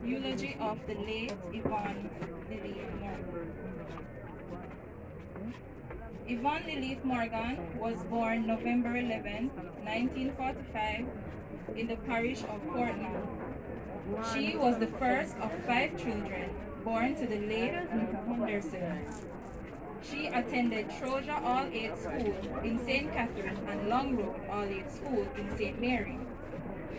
Eulogy of the late Yvonne Lilith Morgan. Yvonne Lilith Morgan was born November 11, 1945, in the parish of Portland. She was the first of 5 children born to the late Henderson. She attended Troja All Age School in St. Catherine and Long Road All Age School in St. Mary.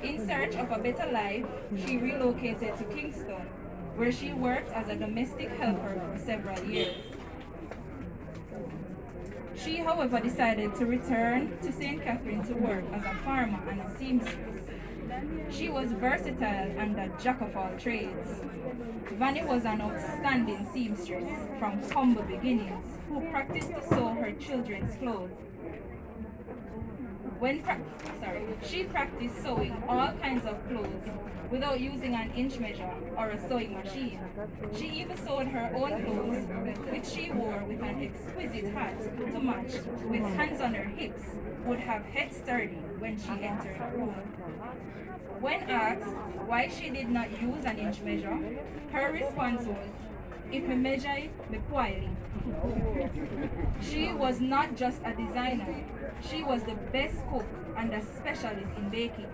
In search of a better life, she relocated to Kingston, where she worked as a domestic helper for several years. She, however, decided to return to St. Catherine to work as a farmer and a seamstress. She was versatile and a jack of all trades. Vanny was an outstanding seamstress from humble beginnings who practiced to sew her children's clothes. She practiced sewing all kinds of clothes without using an inch measure or a sewing machine. She even sewed her own clothes, which she wore with an exquisite hat to match, with hands on her hips, would have head sturdy when she entered the room. When asked why she did not use an inch measure, her response was, "If me measure it, me poorly." She was not just a designer, she was the best cook and a specialist in baking.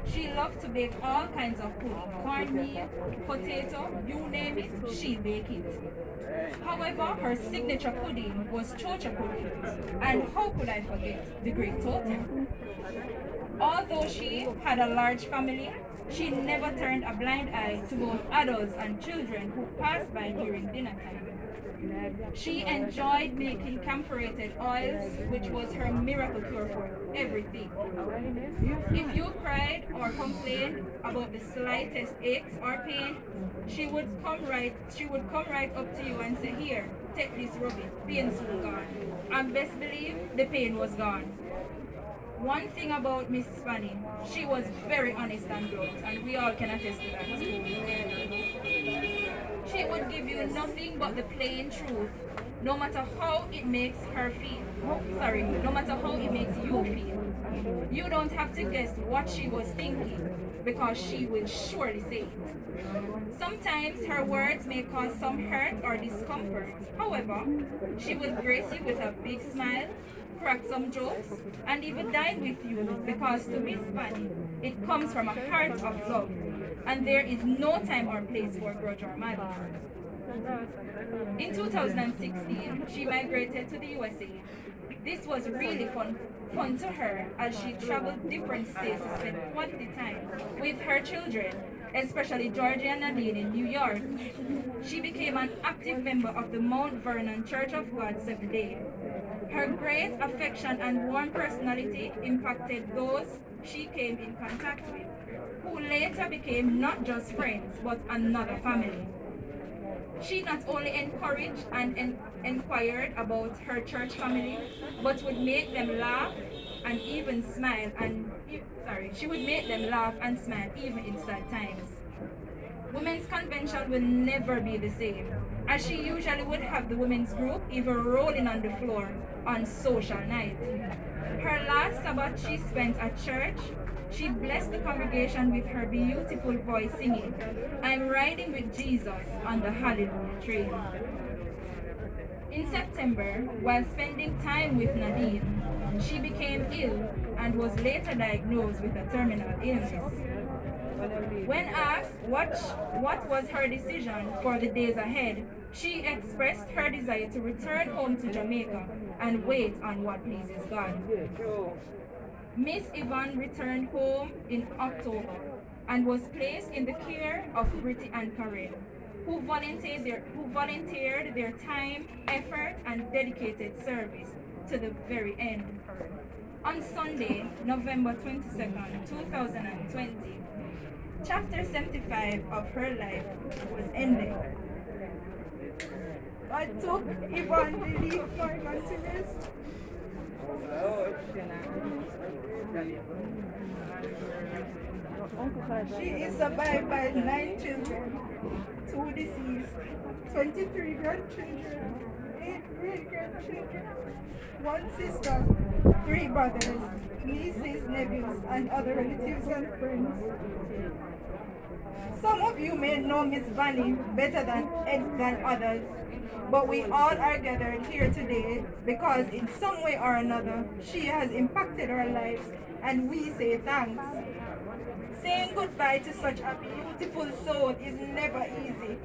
She loved to bake all kinds of pudding, cornmeal, potato, you name it, she'll bake it. However, her signature pudding was chocha pudding, and how could I forget the great totem? Although she had a large family, she never turned a blind eye to both adults and children who passed by during dinner time. She enjoyed making camphorated oils, which was her miracle cure for everything. If you cried or complained about the slightest aches or pain, she would come right up to you and say, "Here, take this rubbing, pain soon gone." And best believe the pain was gone. One thing about Miss Fanny, she was very honest and blunt, and we all can attest to that. She would give you nothing but the plain truth, no matter how it makes her feel. No matter how it makes you feel. You don't have to guess what she was thinking, because she will surely say it. Sometimes her words may cause some hurt or discomfort. However, she will grace you with a big smile, crack some jokes, and even dine with you, because to Miss Fanny, it comes from a heart of love, and there is no time or place for grudge or malice. In 2016, she migrated to the USA. This was really fun to her, as she traveled different states to spend quality time with her children, especially Georgie and Nadine in New York. She became an active member of the Mount Vernon Church of God Seventh Day. Her great affection and warm personality impacted those she came in contact with, who later became not just friends but another family. She not only encouraged and inquired about her church family, but would make them laugh and even smile she would make them laugh and smile even in sad times. Women's convention will never be the same, as she usually would have the women's group even rolling on the floor on social night. Her last Sabbath she spent at church, she blessed the congregation with her beautiful voice singing, "I'm riding with Jesus on the Hallelujah train." In September, while spending time with Nadine, she became ill and was later diagnosed with a terminal illness. When asked what was her decision for the days ahead, she expressed her desire to return home to Jamaica and wait on what pleases God. Miss Yvonne returned home in October and was placed in the care of Britty and Karen, who volunteered their time, effort, and dedicated service to the very end. On Sunday, November 22nd, 2020, chapter 75 of her life was ended. God took Yvonne Lilith Morgan to rest. She is survived by 9 children, 2 deceased, 23 grandchildren, 8 great-grandchildren, 1 sister, 3 brothers, nieces, nephews, and other relatives and friends. Some of you may know Miss Vanny better than others, but we all are gathered here today because in some way or another she has impacted our lives, and we say thanks. Saying goodbye to such a beautiful soul is never easy,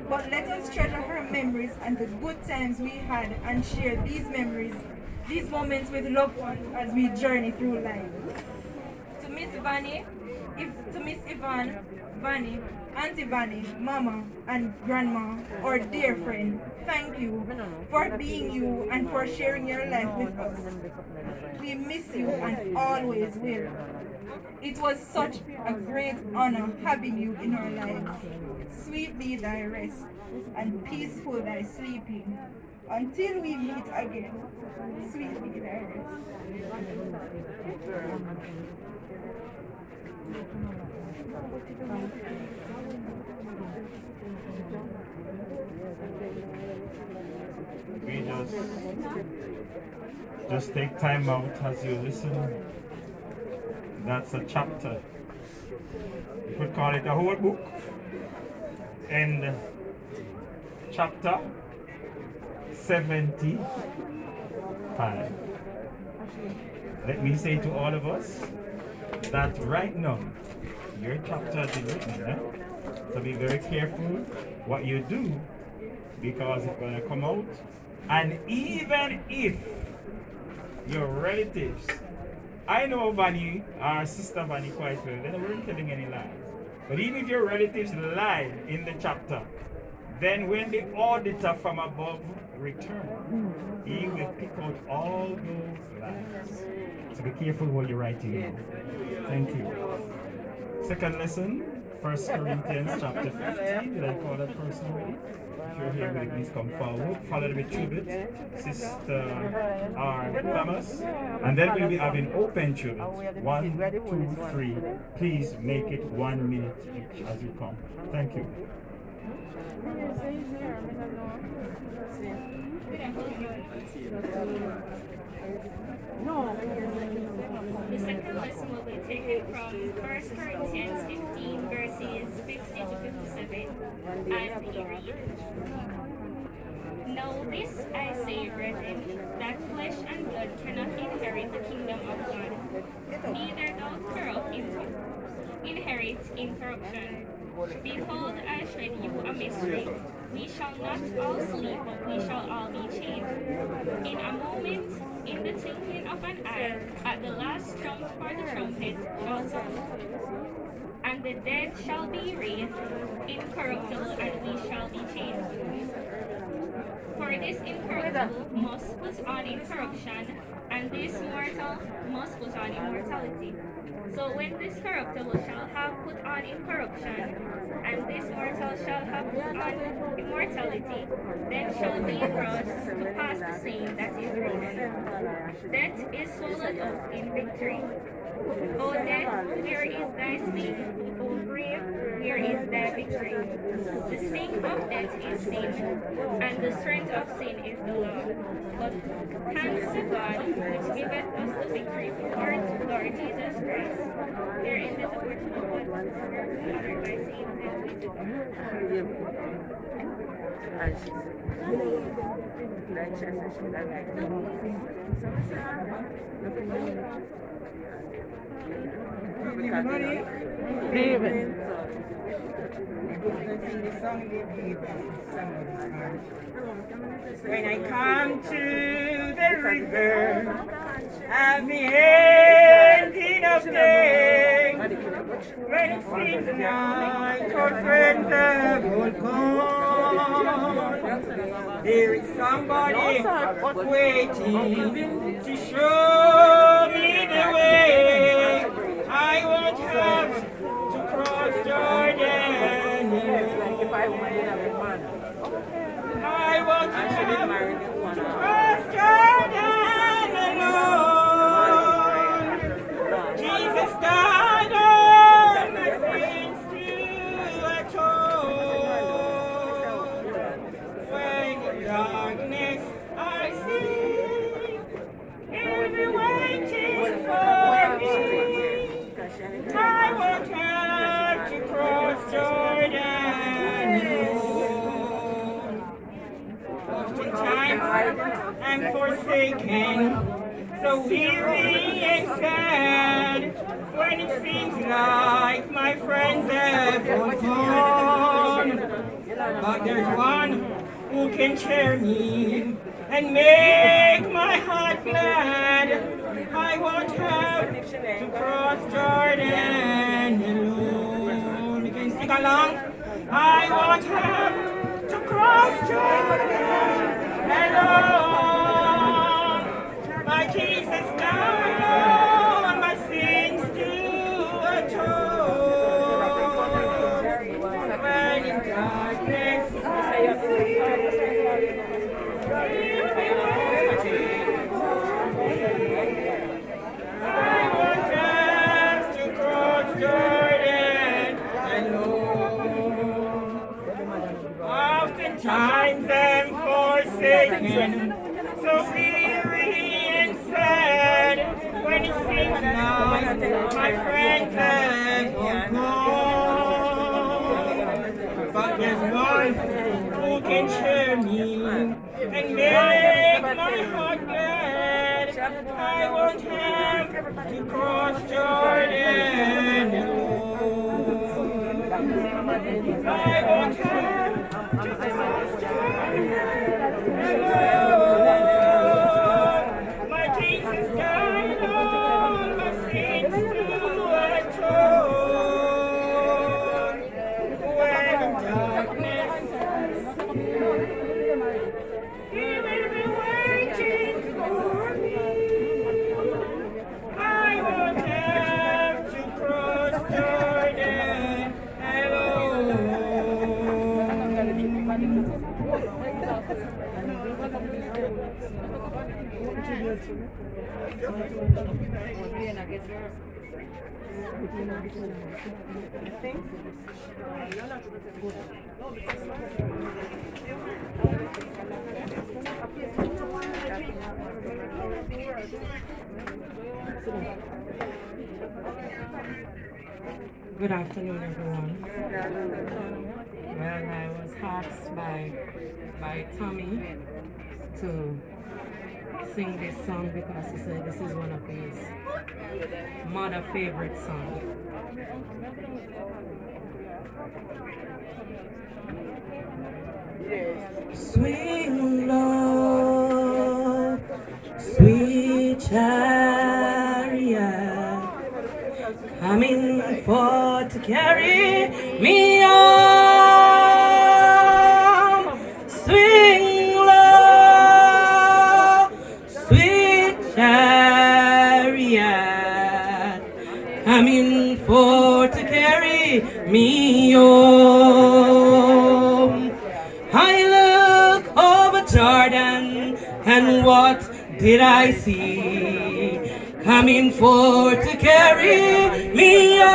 but let us treasure her memories and the good times we had and share these memories, these moments with loved ones as we journey through life. To Miss Vanny, to Miss Yvonne, Vanny, Auntie Vanny, Mama, and Grandma, our dear friend, thank you for being you and for sharing your life with us. We miss you and always will. It was such a great honor having you in our lives. Sweet be thy rest, and peaceful thy sleeping. Until we meet again, sweet be thy rest. We just take time out as you listen. That's a chapter. You could call it a whole book. And chapter 75. Let me say to all of us that right now, your chapter is written. So be very careful what you do because it's going to come out. And even if your relatives, I know Vanny, our sister Vanny quite well, they weren't telling any lies. But even if your relatives lie in the chapter, then when the auditor from above returns, he will pick out all those lies. So be careful what you're writing down. Thank you. Second lesson, 1 Corinthians chapter 15. Did I call that person already? If you're here, will you please come forward. Follow with tribute. Sister R. Thomas. And then we'll be having open tribute. 1, 2, 3. Please make it 1 minute each as you come. Thank you. The second lesson will be taken from 1 Corinthians 15, verses 50 to 57, and we read, Now this I say, brethren, that flesh and blood cannot inherit the kingdom of God, neither doth corrupt inherit incorruption. Behold, I showed you a mystery. We shall not all sleep, but we shall all be changed. In a moment, in the twinkling of an eye, at the last trump for the trumpet shall sound. And the dead shall be raised incorruptible, and we shall be changed. For this incorruptible must put on incorruption, and this mortal must put on immortality. So when this corruptible shall have put on incorruption, and this mortal shall have put on immortality, then shall be brought to pass the saying that is written, Death is swallowed up in victory. O death, where is thy sting? O grave, where is thy victory? The sting of death is sin, and the strength of sin is the law. But thanks to God, which giveth us the victory through our Lord Jesus Christ. There endeth the portion of God, uttered by saints and When I come to the river at the ending of day, when it seems like our friends will come, there is somebody waiting to show me the way. I won't have to cross Jordan. I won't have to cross Jordan alone. Jesus died on my sins to atone. When in darkness I see, every waiting for me. I won't have to cross Jordan. forsaken, so weary and sad, when it seems like my friends have all gone. But there's one who can cheer me and make my heart glad. I won't have to cross Jordan alone. You can sing along. I won't have to cross Jordan alone. My Jesus died on my sins to atone. When in darkness I see I won't have to cross Jordan alone. Oftentimes I'm forsaken, so weary and sad, when it seems like my friends have all gone. But there's one who can cheer me and make my heart glad. I won't have to cross Jordan alone. I won't have to cross Jordan alone. My Jesus died on my sins to atone. When in darkness He will be waiting for me. I won't have to cross Jordan alone. Good afternoon, everyone. Well, I was asked by Tommy to sing this song because he said this is one of his mother favorite songs. Swing low, sweet chariot, coming forth to carry me home. Swing low, sweet chariot, coming forth to carry me home. I look over Jordan, and what did I see? Coming forth to carry me home.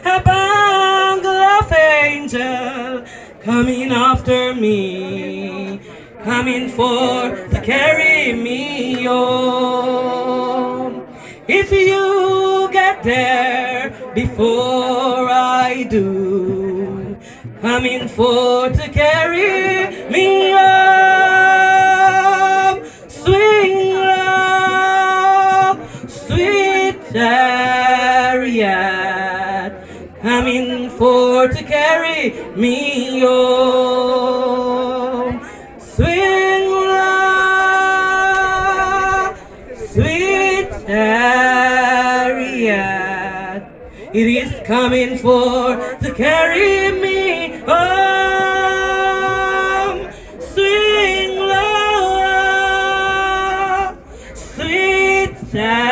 A bangle of angel coming after me, coming forth to carry me home. If you get there before I do, coming forth to carry me home. Swing low, sweet chariot, coming forth to carry me home. Swing low, sweet chariot, it is coming forth to carry me home. Swing low, sweet chariot,